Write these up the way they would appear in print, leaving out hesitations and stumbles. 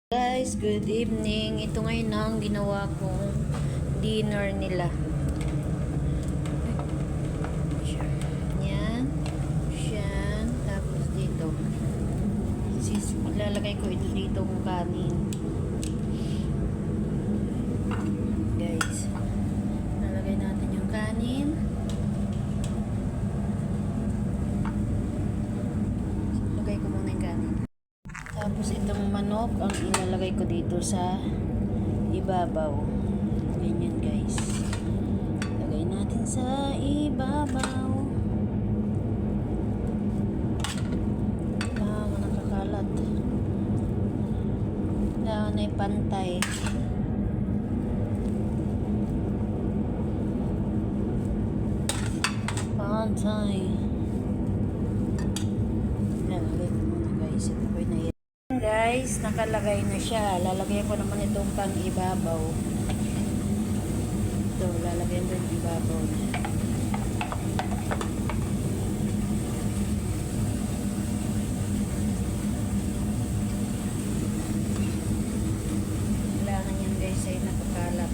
Guys, good evening. Ito ngayon ang ginawa kong dinner nila. Yan. Yan. Tapos dito. Ilalagay ko ito dito ng kanin. Guys. Lalagay natin yung kanin. Lagay ko muna yung kanin. Tapos itong manok ang ilalagay ko dito sa ibabaw. Ganyan guys. Lagay natin sa ibabaw. Nakakalat. Kailangan ay pantay. Pantay. Lalagay ko muna guys. Ito po na yan. Guys, nakalagay na siya. Lalagay ko naman itong pang ibabaw. Ito, lalagay ko yung ibabaw na. Kailangan yan guys ay nakakalat.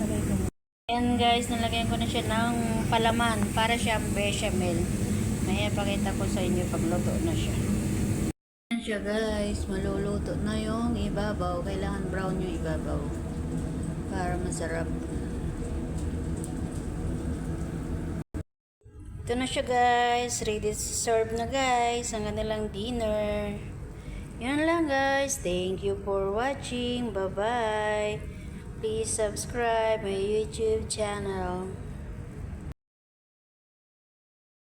Lagay ko muna. Ayan guys, nalagyan ko na siya ng palaman para siyang bechamel. May pakita ko sa inyo pagluto na siya. Ayan siya guys, maluluto na yung ibabaw. Kailangan brown yung ibabaw para masarap. Ito na siya guys, ready to serve na guys ang kanilang dinner. Yan lang guys, thank you for watching. Bye bye. Please subscribe my YouTube channel.